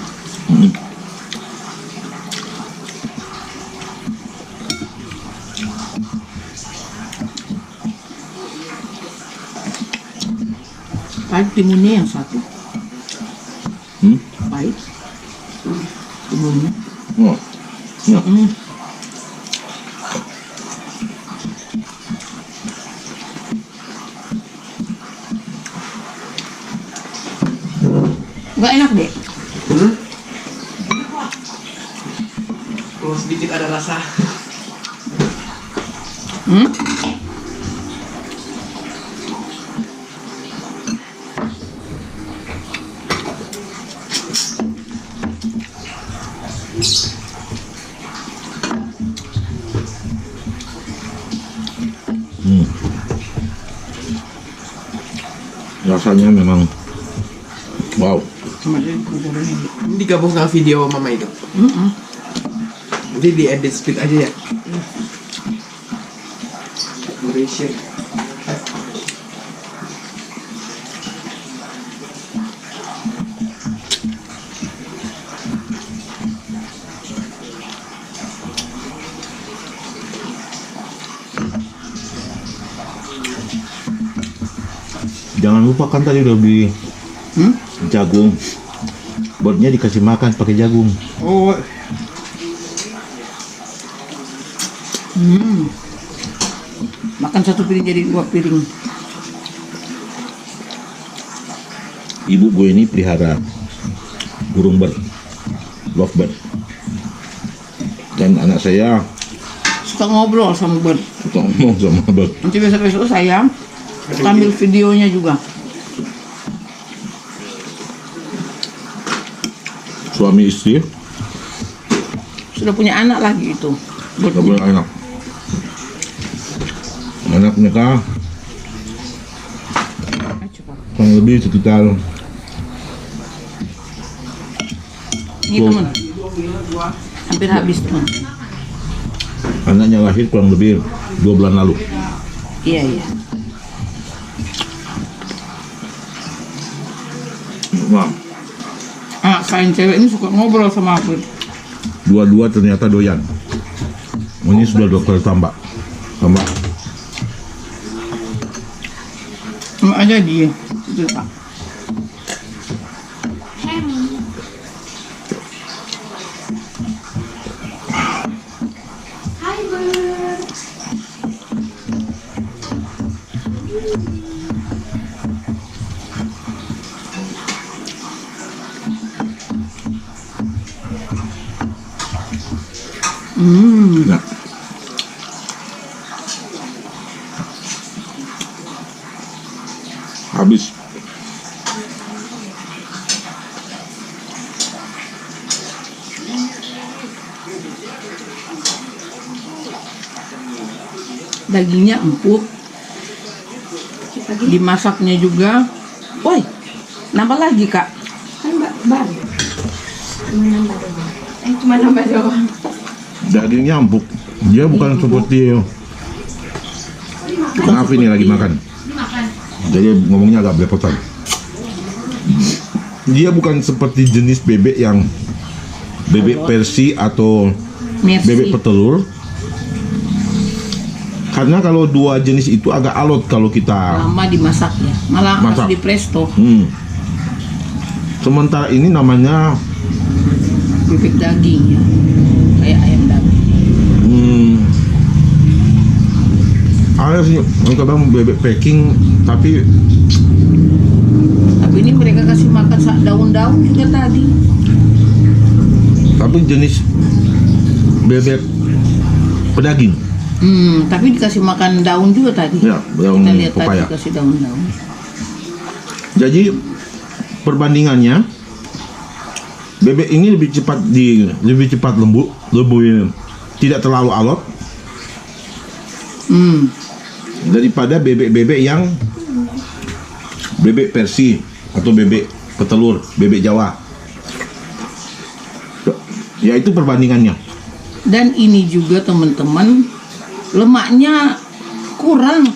Pahit timunnya yang satu. Pahit. Timunnya. Oh, ya. Nggak enak deh. Kalau sedikit ada rasa. Rasanya memang wow. Ini digabung sama video mama itu. Nanti diedit speed aja ya. Duration. Jangan lupa kan tadi udah beli jagung. Buatnya dikasih makan pakai jagung. Oh, Makan satu piring jadi 2 piring. Ibu gue ini pelihara burung bird, lovebird. Dan anak saya Suka ngobrol sama bird. suka ngomong sama bird. Nanti besok-besok saya ambil videonya juga. Suami istri sudah punya anak lagi itu. Gak boleh anak. Anak mereka kurang lebih sekitar Ini teman, hampir habis teman. anaknya lahir kurang lebih 2 bulan lalu. Iya. Wah, Anak saya yang cewek ini suka ngobrol sama aku. dua-dua ternyata doyan. Ini sudah dokter tambah. Sama aja dia. Itu Pak. Nah, habis. Dagingnya empuk. Dimasaknya juga. Woi, nambah lagi kak. Kan baru. Cuma nambah doang. Dagingnya empuk. Dia bukan seperti maaf ini lagi makan. Jadi ngomongnya agak belepotan. Dia bukan seperti jenis bebek yang bebek Persi atau Merci. bebek petelur. Karena kalau dua jenis itu agak alot kalau kita Lama dimasaknya. Malah Masak. harus di presto. Sementara ini namanya Bebek daging ya. Kayak ayam daging. ada sih mereka bilang bebek packing, tapi Tapi ini mereka kasih makan daun-daun juga tadi. jenis bebek pedaging. Tapi dikasih makan daun juga tadi. Ya, daun Kita lihat pepaya. tadi kasih daun-daun. Jadi perbandingannya bebek ini lebih cepat lembut, lebih tidak terlalu alot daripada bebek-bebek yang bebek Persi atau bebek petelur, bebek Jawa. Ya itu perbandingannya. Dan ini juga teman-teman, lemaknya kurang.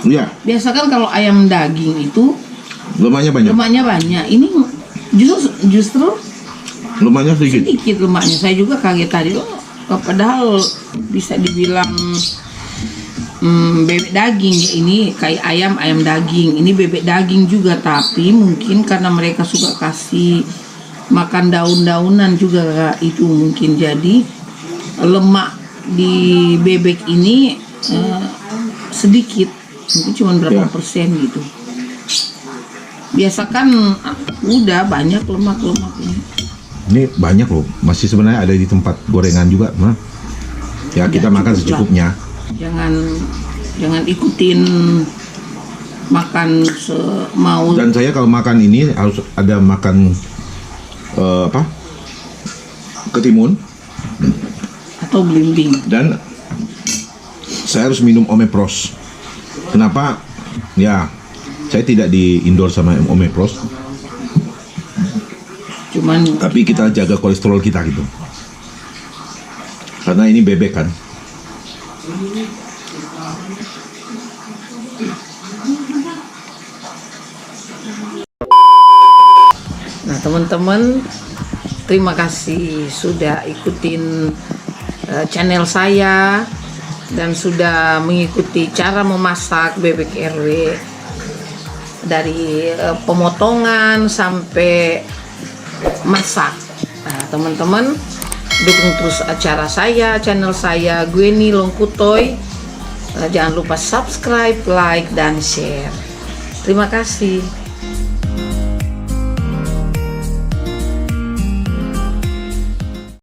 Ya, Biasa kan kalau ayam daging itu lemaknya banyak. lemaknya banyak. Ini justru Lemaknya sedikit. sedikit lemaknya. Saya juga kaget tadi. Padahal bisa dibilang bebek daging ya, ini kayak ayam daging, ini bebek daging juga, tapi mungkin karena mereka suka kasih makan daun-daunan juga itu mungkin jadi lemak di bebek ini sedikit, mungkin cuma berapa Ya. persen gitu. Biasa kan udah banyak lemak-lemaknya. Ini banyak loh, masih sebenarnya ada di tempat gorengan juga, mah. Ya kita makan cukup lah. secukupnya. Jangan ikutin makan semau. Dan saya kalau makan ini harus ada makan ketimun, Atau belimbing. dan saya harus minum Omepros. Kenapa? Ya, saya tidak di-indoor sama Omepros, Cuman tapi kita jaga kolesterol kita gitu. Karena ini bebek kan. Nah teman-teman, terima kasih sudah ikutin channel saya dan sudah mengikuti cara memasak bebek RW dari pemotongan sampai masak. Nah teman-teman, dukung terus acara saya, channel saya Gweni Longkutoy. Jangan lupa subscribe, like, dan share. Terima kasih.